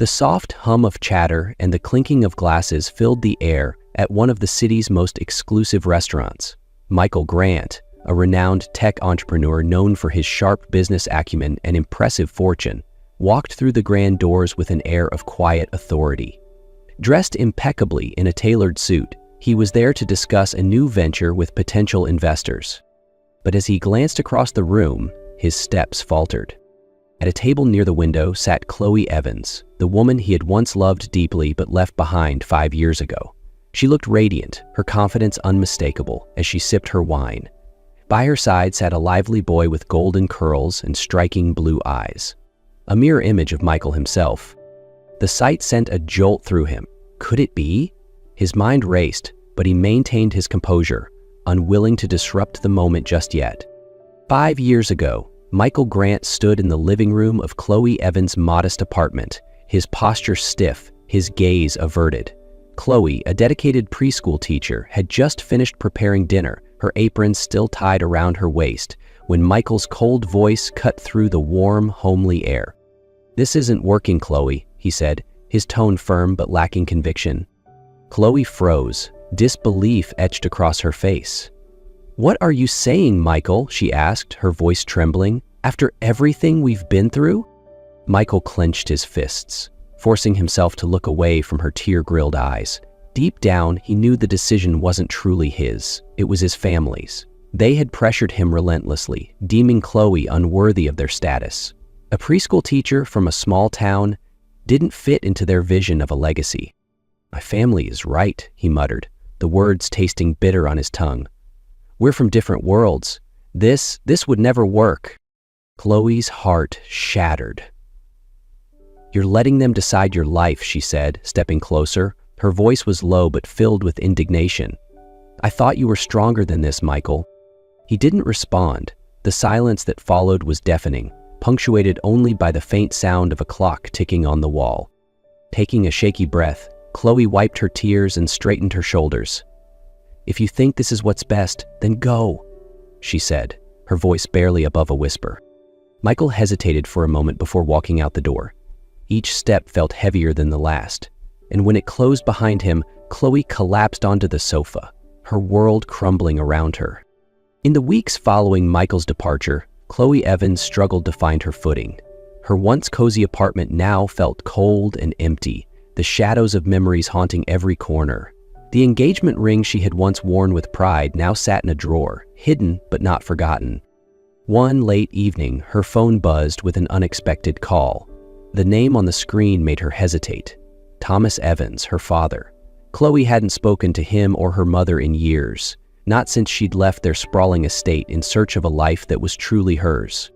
The soft hum of chatter and the clinking of glasses filled the air at one of the city's most exclusive restaurants. Michael Grant, a renowned tech entrepreneur known for his sharp business acumen and impressive fortune, walked through the grand doors with an air of quiet authority. Dressed impeccably in a tailored suit, he was there to discuss a new venture with potential investors. But as he glanced across the room, his steps faltered. At a table near the window sat Chloe Evans, the woman he had once loved deeply but left behind 5 years ago. She looked radiant, her confidence unmistakable, as she sipped her wine. By her side sat a lively boy with golden curls and striking blue eyes, a mirror image of Michael himself. The sight sent a jolt through him. Could it be? His mind raced, but he maintained his composure, unwilling to disrupt the moment just yet. 5 years ago, Michael Grant stood in the living room of Chloe Evans' modest apartment, his posture stiff, his gaze averted. Chloe, a dedicated preschool teacher, had just finished preparing dinner, her apron still tied around her waist, when Michael's cold voice cut through the warm, homely air. "This isn't working, Chloe," he said, his tone firm but lacking conviction. Chloe froze, disbelief etched across her face. "What are you saying, Michael?" she asked, her voice trembling. "After everything we've been through?" Michael clenched his fists, forcing himself to look away from her tear-grilled eyes. Deep down, he knew the decision wasn't truly his. It was his family's. They had pressured him relentlessly, deeming Chloe unworthy of their status. A preschool teacher from a small town didn't fit into their vision of a legacy. "My family is right," he muttered, the words tasting bitter on his tongue. "We're from different worlds. This would never work." Chloe's heart shattered. "You're letting them decide your life," she said, stepping closer. Her voice was low but filled with indignation. "I thought you were stronger than this, Michael." He didn't respond. The silence that followed was deafening, punctuated only by the faint sound of a clock ticking on the wall. Taking a shaky breath, Chloe wiped her tears and straightened her shoulders. "If you think this is what's best, then go," she said, her voice barely above a whisper. Michael hesitated for a moment before walking out the door. Each step felt heavier than the last, and when it closed behind him, Chloe collapsed onto the sofa, her world crumbling around her. In the weeks following Michael's departure, Chloe Evans struggled to find her footing. Her once cozy apartment now felt cold and empty, the shadows of memories haunting every corner. The engagement ring she had once worn with pride now sat in a drawer, hidden but not forgotten. One late evening, her phone buzzed with an unexpected call. The name on the screen made her hesitate. Thomas Evans, her father. Chloe hadn't spoken to him or her mother in years, not since she'd left their sprawling estate in search of a life that was truly hers.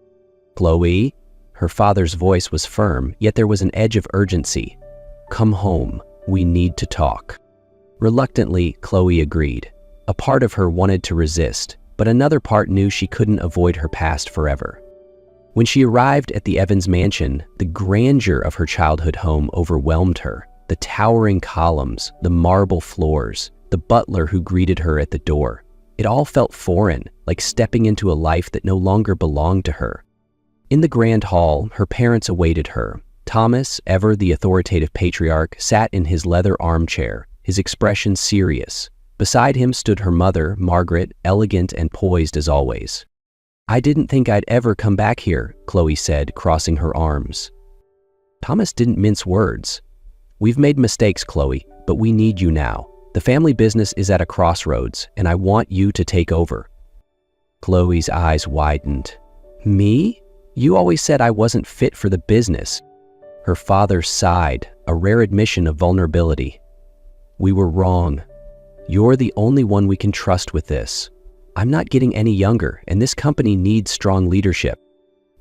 "Chloe?" Her father's voice was firm, yet there was an edge of urgency. "Come home. We need to talk." Reluctantly, Chloe agreed. A part of her wanted to resist, but another part knew she couldn't avoid her past forever. When she arrived at the Evans mansion, the grandeur of her childhood home overwhelmed her. The towering columns, the marble floors, the butler who greeted her at the door. It all felt foreign, like stepping into a life that no longer belonged to her. In the grand hall, her parents awaited her. Thomas, ever the authoritative patriarch, sat in his leather armchair, his expression serious. Beside him stood her mother, Margaret, elegant and poised as always. "I didn't think I'd ever come back here," Chloe said, crossing her arms. Thomas didn't mince words. "We've made mistakes, Chloe, but we need you now. The family business is at a crossroads, and I want you to take over." Chloe's eyes widened. "Me? You always said I wasn't fit for the business." Her father sighed, a rare admission of vulnerability. "We were wrong. You're the only one we can trust with this. I'm not getting any younger, and this company needs strong leadership."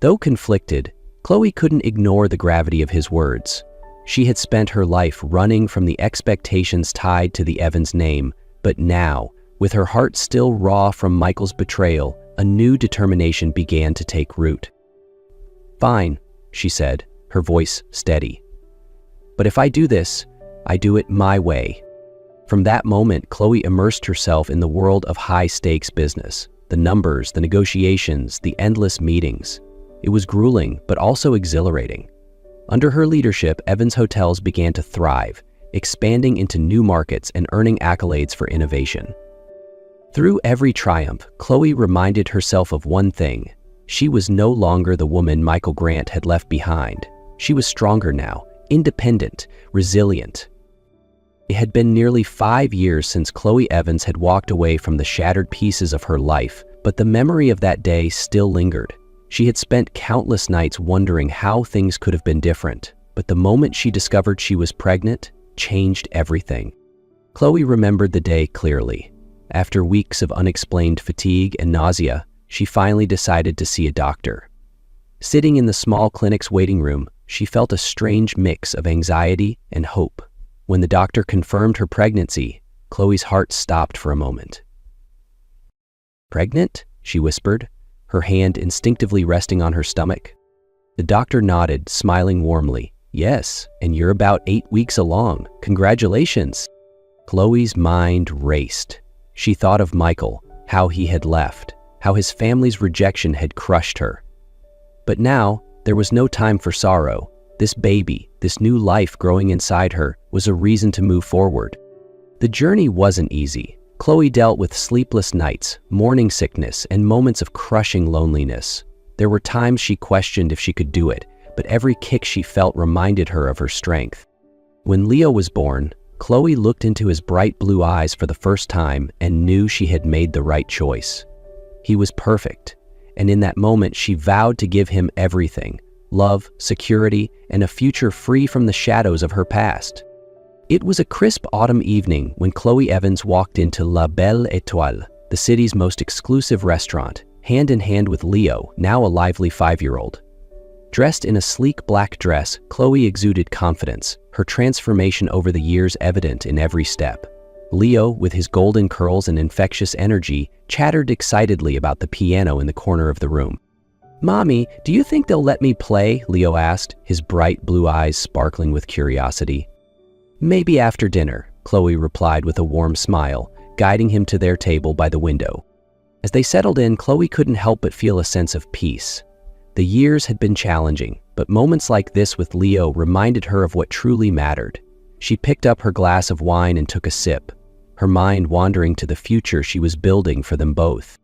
Though conflicted, Chloe couldn't ignore the gravity of his words. She had spent her life running from the expectations tied to the Evans name, but now, with her heart still raw from Michael's betrayal, a new determination began to take root. "Fine," she said, her voice steady. "But if I do this, I do it my way." From that moment, Chloe immersed herself in the world of high-stakes business. The numbers, the negotiations, the endless meetings. It was grueling, but also exhilarating. Under her leadership, Evans Hotels began to thrive, expanding into new markets and earning accolades for innovation. Through every triumph, Chloe reminded herself of one thing. She was no longer the woman Michael Grant had left behind. She was stronger now, independent, resilient. It had been nearly 5 years since Chloe Evans had walked away from the shattered pieces of her life, but the memory of that day still lingered. She had spent countless nights wondering how things could have been different, but the moment she discovered she was pregnant changed everything. Chloe remembered the day clearly. After weeks of unexplained fatigue and nausea, she finally decided to see a doctor. Sitting in the small clinic's waiting room, she felt a strange mix of anxiety and hope. When the doctor confirmed her pregnancy, Chloe's heart stopped for a moment. "Pregnant?" she whispered, her hand instinctively resting on her stomach. The doctor nodded, smiling warmly. "Yes, and you're about 8 weeks along. Congratulations." Chloe's mind raced. She thought of Michael, how he had left, how his family's rejection had crushed her. But now, there was no time for sorrow. This baby, this new life growing inside her, was a reason to move forward. The journey wasn't easy. Chloe dealt with sleepless nights, morning sickness, and moments of crushing loneliness. There were times she questioned if she could do it, but every kick she felt reminded her of her strength. When Leo was born, Chloe looked into his bright blue eyes for the first time and knew she had made the right choice. He was perfect, and in that moment she vowed to give him everything: love, security, and a future free from the shadows of her past. It was a crisp autumn evening when Chloe Evans walked into La Belle Étoile, the city's most exclusive restaurant, hand in hand with Leo, now a lively 5-year-old. Dressed in a sleek black dress, Chloe exuded confidence, her transformation over the years evident in every step. Leo, with his golden curls and infectious energy, chattered excitedly about the piano in the corner of the room. "Mommy, do you think they'll let me play?" Leo asked, his bright blue eyes sparkling with curiosity. "Maybe after dinner," Chloe replied with a warm smile, guiding him to their table by the window. As they settled in, Chloe couldn't help but feel a sense of peace. The years had been challenging, but moments like this with Leo reminded her of what truly mattered. She picked up her glass of wine and took a sip, her mind wandering to the future she was building for them both.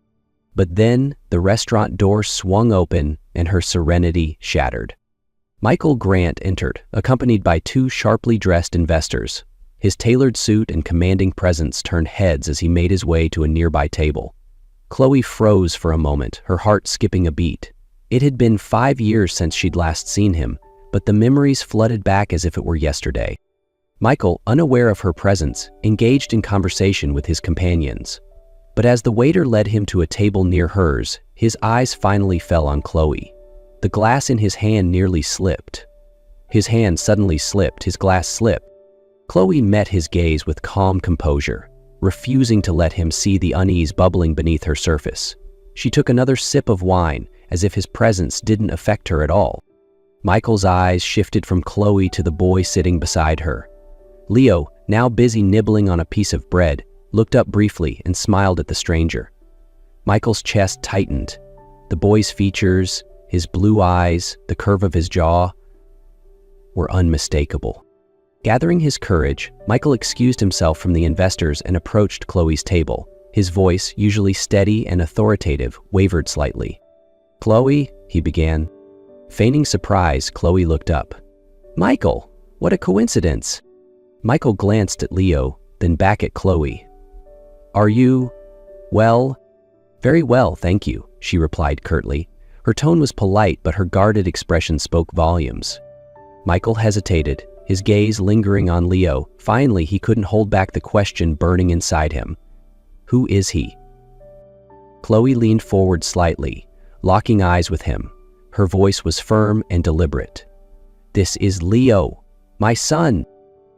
But then, the restaurant door swung open and her serenity shattered. Michael Grant entered, accompanied by 2 sharply dressed investors. His tailored suit and commanding presence turned heads as he made his way to a nearby table. Chloe froze for a moment, her heart skipping a beat. It had been 5 years since she'd last seen him, but the memories flooded back as if it were yesterday. Michael, unaware of her presence, engaged in conversation with his companions. But as the waiter led him to a table near hers, his eyes finally fell on Chloe. The glass in his hand nearly slipped. His hand suddenly slipped, his glass slipped. Chloe met his gaze with calm composure, refusing to let him see the unease bubbling beneath her surface. She took another sip of wine, as if his presence didn't affect her at all. Michael's eyes shifted from Chloe to the boy sitting beside her. Leo, now busy nibbling on a piece of bread, looked up briefly and smiled at the stranger. Michael's chest tightened. The boy's features, his blue eyes, the curve of his jaw, were unmistakable. Gathering his courage, Michael excused himself from the investors and approached Chloe's table. His voice, usually steady and authoritative, wavered slightly. "Chloe," he began. Feigning surprise, Chloe looked up. "Michael, what a coincidence." Michael glanced at Leo, then back at Chloe. "Are you, well?" "Very well, thank you," she replied curtly. Her tone was polite, but her guarded expression spoke volumes. Michael hesitated, his gaze lingering on Leo. Finally, he couldn't hold back the question burning inside him. "Who is he?" Chloe leaned forward slightly, locking eyes with him. Her voice was firm and deliberate. "This is Leo, my son."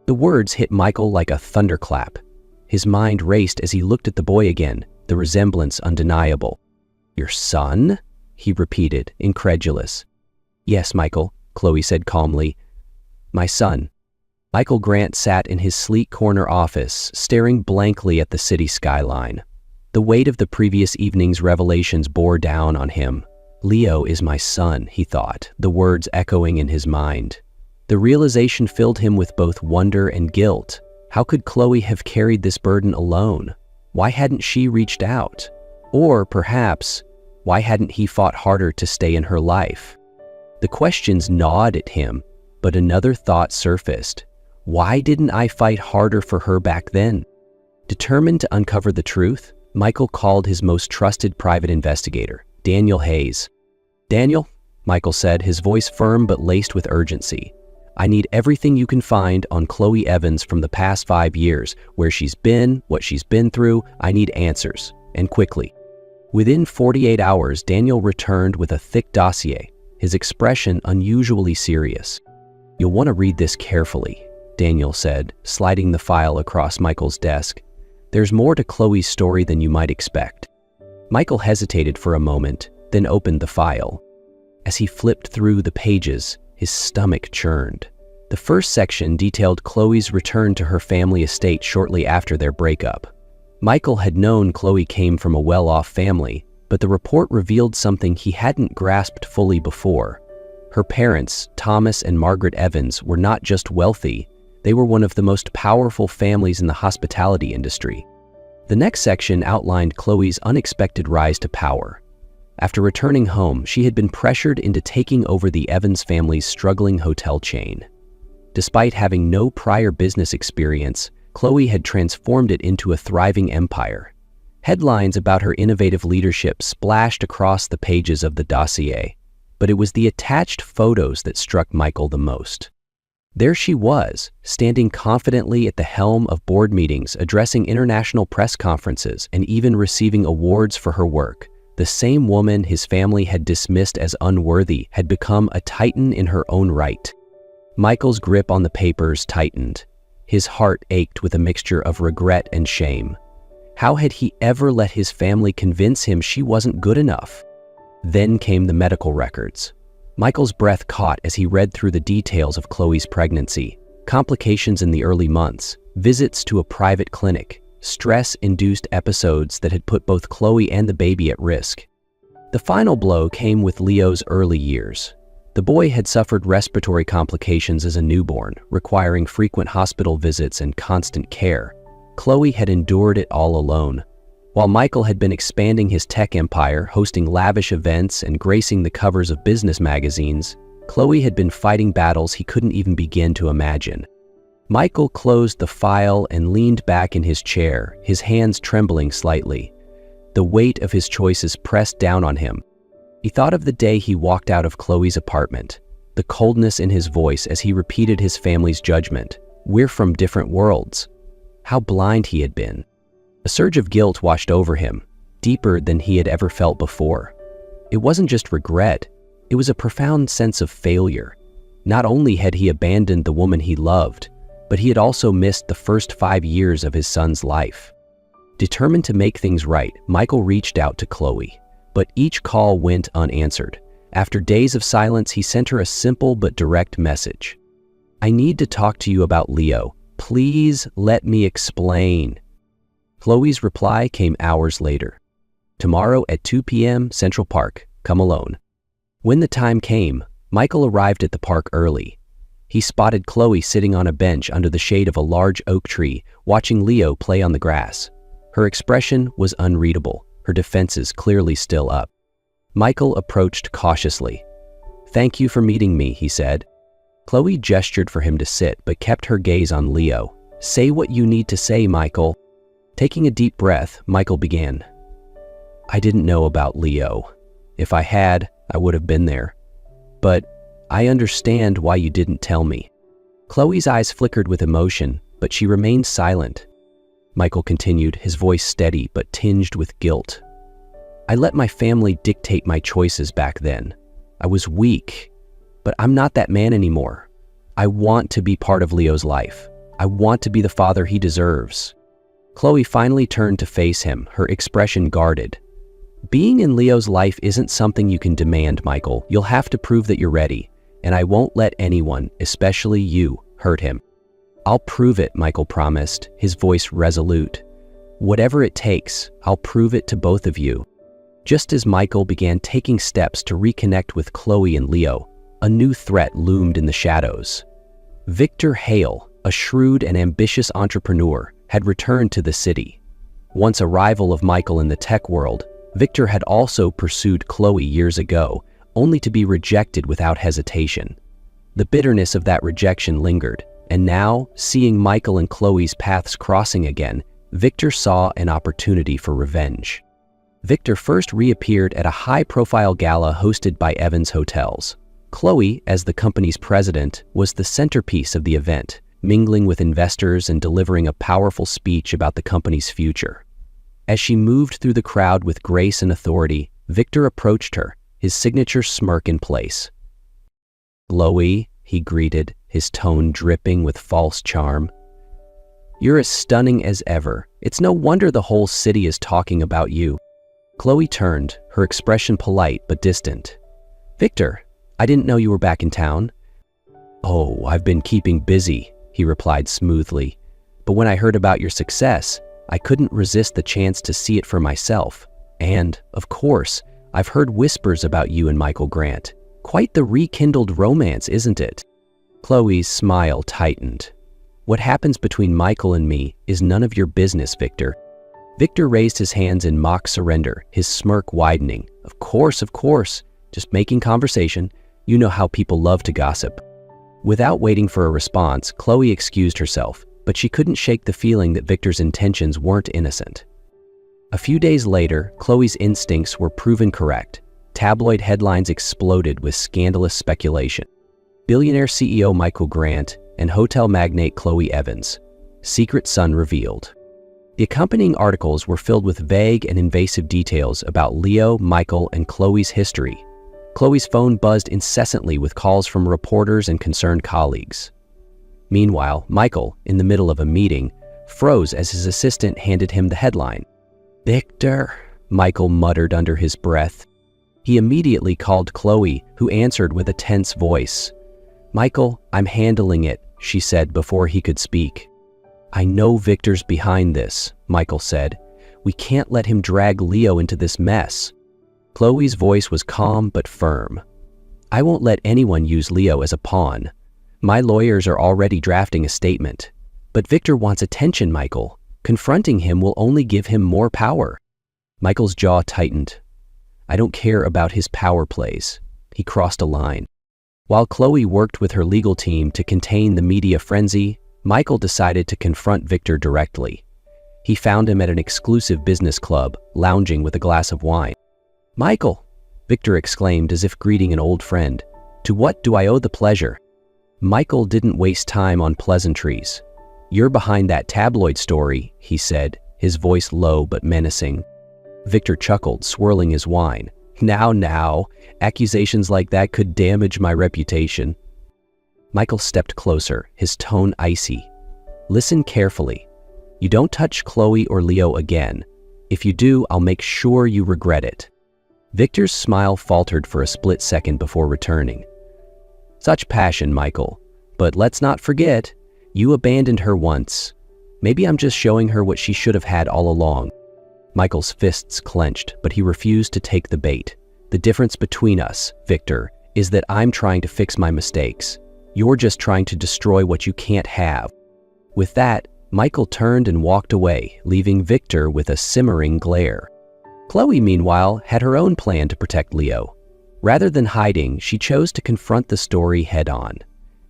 The words hit Michael like a thunderclap. His mind raced as he looked at the boy again, the resemblance undeniable. "Your son?" he repeated, incredulous. "Yes, Michael," Chloe said calmly. "My son." Michael Grant sat in his sleek corner office, staring blankly at the city skyline. The weight of the previous evening's revelations bore down on him. "Leo is my son," he thought, the words echoing in his mind. The realization filled him with both wonder and guilt. How could Chloe have carried this burden alone? Why hadn't she reached out? Or perhaps, why hadn't he fought harder to stay in her life? The questions gnawed at him, but another thought surfaced. Why didn't I fight harder for her back then? Determined to uncover the truth, Michael called his most trusted private investigator, Daniel Hayes. "Daniel," Michael said, his voice firm but laced with urgency, "I need everything you can find on Chloe Evans from the past 5 years, where she's been, what she's been through. I need answers, and quickly." Within 48 hours, Daniel returned with a thick dossier, his expression unusually serious. "You'll want to read this carefully," Daniel said, sliding the file across Michael's desk. "There's more to Chloe's story than you might expect." Michael hesitated for a moment, then opened the file. As he flipped through the pages, his stomach churned. The first section detailed Chloe's return to her family estate shortly after their breakup. Michael had known Chloe came from a well-off family, but the report revealed something he hadn't grasped fully before. Her parents, Thomas and Margaret Evans, were not just wealthy, they were one of the most powerful families in the hospitality industry. The next section outlined Chloe's unexpected rise to power. After returning home, she had been pressured into taking over the Evans family's struggling hotel chain. Despite having no prior business experience, Chloe had transformed it into a thriving empire. Headlines about her innovative leadership splashed across the pages of the dossier, but it was the attached photos that struck Michael the most. There she was, standing confidently at the helm of board meetings, addressing international press conferences, and even receiving awards for her work. The same woman his family had dismissed as unworthy had become a titan in her own right. Michael's grip on the papers tightened. His heart ached with a mixture of regret and shame. How had he ever let his family convince him she wasn't good enough? Then came the medical records. Michael's breath caught as he read through the details of Chloe's pregnancy, complications in the early months, visits to a private clinic, stress-induced episodes that had put both Chloe and the baby at risk. The final blow came with Leo's early years. The boy had suffered respiratory complications as a newborn, requiring frequent hospital visits and constant care. Chloe had endured it all alone. While Michael had been expanding his tech empire, hosting lavish events and gracing the covers of business magazines, Chloe had been fighting battles he couldn't even begin to imagine. Michael closed the file and leaned back in his chair, his hands trembling slightly. The weight of his choices pressed down on him. He thought of the day he walked out of Chloe's apartment, the coldness in his voice as he repeated his family's judgment. "We're from different worlds." How blind he had been. A surge of guilt washed over him, deeper than he had ever felt before. It wasn't just regret, it was a profound sense of failure. Not only had he abandoned the woman he loved, but he had also missed the first 5 years of his son's life. Determined to make things right, Michael reached out to Chloe, but each call went unanswered. After days of silence, he sent her a simple but direct message. "I need to talk to you about Leo. Please let me explain." Chloe's reply came hours later. "Tomorrow at 2 p.m. Central Park. Come alone." When the time came, Michael arrived at the park early. He spotted Chloe sitting on a bench under the shade of a large oak tree, watching Leo play on the grass. Her expression was unreadable, her defenses clearly still up. Michael approached cautiously. "Thank you for meeting me," he said. Chloe gestured for him to sit, but kept her gaze on Leo. "Say what you need to say, Michael." Taking a deep breath, Michael began. "I didn't know about Leo. If I had, I would have been there. But I understand why you didn't tell me." Chloe's eyes flickered with emotion, but she remained silent. Michael continued, his voice steady but tinged with guilt. "I let my family dictate my choices back then. I was weak, but I'm not that man anymore. I want to be part of Leo's life. I want to be the father he deserves." Chloe finally turned to face him, her expression guarded. "Being in Leo's life isn't something you can demand, Michael. You'll have to prove that you're ready, and I won't let anyone, especially you, hurt him." "I'll prove it," Michael promised, his voice resolute. "Whatever it takes, I'll prove it to both of you." Just as Michael began taking steps to reconnect with Chloe and Leo, a new threat loomed in the shadows. Victor Hale, a shrewd and ambitious entrepreneur, had returned to the city. Once a rival of Michael in the tech world, Victor had also pursued Chloe years ago, only to be rejected without hesitation. The bitterness of that rejection lingered, and now, seeing Michael and Chloe's paths crossing again, Victor saw an opportunity for revenge. Victor first reappeared at a high-profile gala hosted by Evans Hotels. Chloe, as the company's president, was the centerpiece of the event, mingling with investors and delivering a powerful speech about the company's future. As she moved through the crowd with grace and authority, Victor approached her, his signature smirk in place. "Chloe," he greeted, his tone dripping with false charm. "You're as stunning as ever. It's no wonder the whole city is talking about you." Chloe turned, her expression polite but distant. "Victor, I didn't know you were back in town." "Oh, I've been keeping busy," he replied smoothly. "But when I heard about your success, I couldn't resist the chance to see it for myself. And, of course, I've heard whispers about you and Michael Grant. Quite the rekindled romance, isn't it?" Chloe's smile tightened. "What happens between Michael and me is none of your business, Victor." Victor raised his hands in mock surrender, his smirk widening. Of course, just making conversation. You know how people love to gossip." Without waiting for a response, Chloe excused herself, but she couldn't shake the feeling that Victor's intentions weren't innocent. A few days later, Chloe's instincts were proven correct. Tabloid headlines exploded with scandalous speculation. Billionaire CEO Michael Grant and hotel magnate Chloe Evans. Secret son revealed. The accompanying articles were filled with vague and invasive details about Leo, Michael, and Chloe's history. Chloe's phone buzzed incessantly with calls from reporters and concerned colleagues. Meanwhile, Michael, in the middle of a meeting, froze as his assistant handed him the headline. "Victor," Michael muttered under his breath. He immediately called Chloe, who answered with a tense voice. "Michael, I'm handling it," she said before he could speak. "I know Victor's behind this," Michael said. "We can't let him drag Leo into this mess." Chloe's voice was calm but firm. "I won't let anyone use Leo as a pawn. My lawyers are already drafting a statement. But Victor wants attention, Michael. Confronting him will only give him more power." Michael's jaw tightened. "I don't care about his power plays." He crossed a line. While Chloe worked with her legal team to contain the media frenzy, Michael decided to confront Victor directly. He found him at an exclusive business club, lounging with a glass of wine. "Michael," Victor exclaimed as if greeting an old friend, "to what do I owe the pleasure?" Michael didn't waste time on pleasantries. "You're behind that tabloid story," he said, his voice low but menacing. Victor chuckled, swirling his wine. Now, accusations like that could damage my reputation." Michael stepped closer, his tone icy. "Listen carefully. You don't touch Chloe or Leo again. If you do, I'll make sure you regret it." Victor's smile faltered for a split second before returning. "Such passion, Michael. But let's not forget, you abandoned her once. Maybe I'm just showing her what she should have had all along." Michael's fists clenched, but he refused to take the bait. "The difference between us, Victor, is that I'm trying to fix my mistakes. You're just trying to destroy what you can't have." With that, Michael turned and walked away, leaving Victor with a simmering glare. Chloe, meanwhile, had her own plan to protect Leo. Rather than hiding, she chose to confront the story head-on.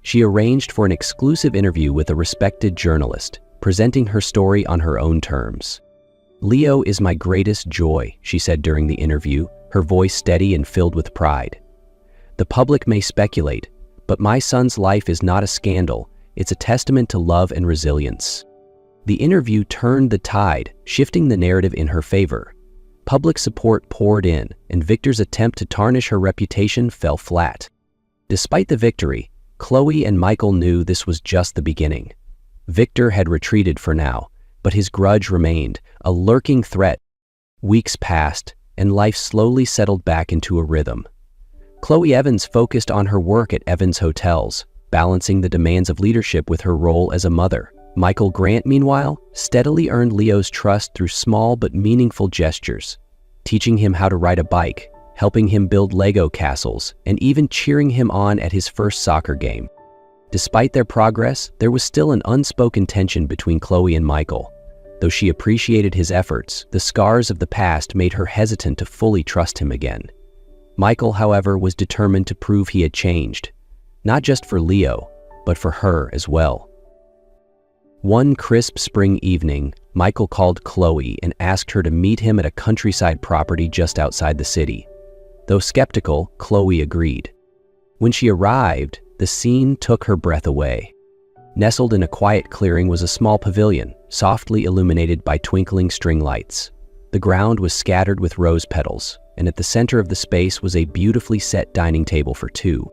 She arranged for an exclusive interview with a respected journalist, presenting her story on her own terms. "Leo is my greatest joy," she said during the interview, her voice steady and filled with pride. "The public may speculate, but my son's life is not a scandal. It's a testament to love and resilience." The interview turned the tide, shifting the narrative in her favor. Public support poured in, and Victor's attempt to tarnish her reputation fell flat. Despite the victory, Chloe and Michael knew this was just the beginning. Victor had retreated for now, but his grudge remained, a lurking threat. Weeks passed, and life slowly settled back into a rhythm. Chloe Evans focused on her work at Evans Hotels, balancing the demands of leadership with her role as a mother. Michael Grant, meanwhile, steadily earned Leo's trust through small but meaningful gestures, teaching him how to ride a bike, helping him build Lego castles, and even cheering him on at his first soccer game. Despite their progress, there was still an unspoken tension between Chloe and Michael. Though she appreciated his efforts, the scars of the past made her hesitant to fully trust him again. Michael, however, was determined to prove he had changed, not just for Leo, but for her as well. One crisp spring evening, Michael called Chloe and asked her to meet him at a countryside property just outside the city. Though skeptical, Chloe agreed. When she arrived, the scene took her breath away. Nestled in a quiet clearing was a small pavilion, softly illuminated by twinkling string lights. The ground was scattered with rose petals, and at the center of the space was a beautifully set dining table for two.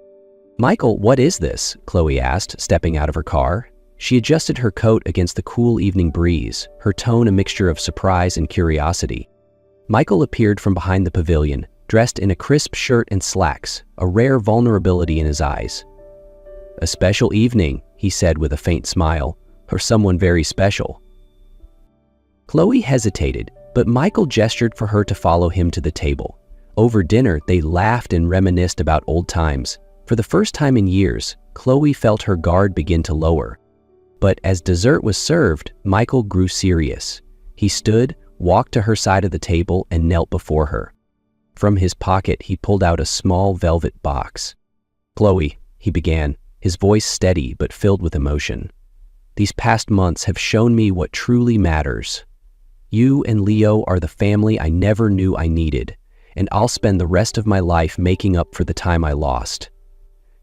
"Michael, what is this?" Chloe asked, stepping out of her car. She adjusted her coat against the cool evening breeze, her tone a mixture of surprise and curiosity. Michael appeared from behind the pavilion, dressed in a crisp shirt and slacks, a rare vulnerability in his eyes. "A special evening," he said with a faint smile, "or someone very special." Chloe hesitated, but Michael gestured for her to follow him to the table. Over dinner, they laughed and reminisced about old times. For the first time in years, Chloe felt her guard begin to lower. But as dessert was served, Michael grew serious. He stood, walked to her side of the table, and knelt before her. From his pocket, he pulled out a small velvet box. "Chloe," he began, his voice steady but filled with emotion. "These past months have shown me what truly matters. You and Leo are the family I never knew I needed, and I'll spend the rest of my life making up for the time I lost.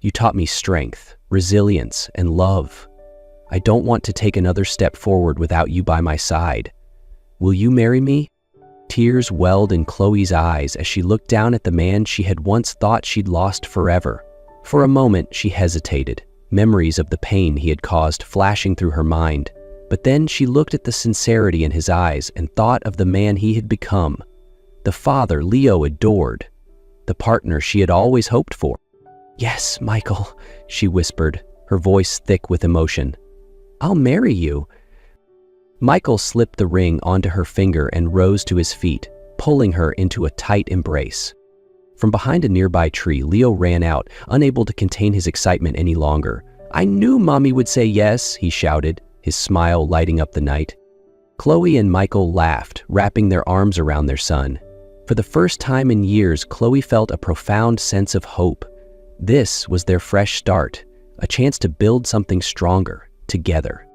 You taught me strength, resilience, and love. I don't want to take another step forward without you by my side. Will you marry me?" Tears welled in Chloe's eyes as she looked down at the man she had once thought she'd lost forever. For a moment, she hesitated, memories of the pain he had caused flashing through her mind. But then she looked at the sincerity in his eyes and thought of the man he had become, the father Leo adored, the partner she had always hoped for. "Yes, Michael," she whispered, her voice thick with emotion. "I'll marry you." Michael slipped the ring onto her finger and rose to his feet, pulling her into a tight embrace. From behind a nearby tree, Leo ran out, unable to contain his excitement any longer. "I knew Mommy would say yes," he shouted, his smile lighting up the night. Chloe and Michael laughed, wrapping their arms around their son. For the first time in years, Chloe felt a profound sense of hope. This was their fresh start, a chance to build something stronger, together.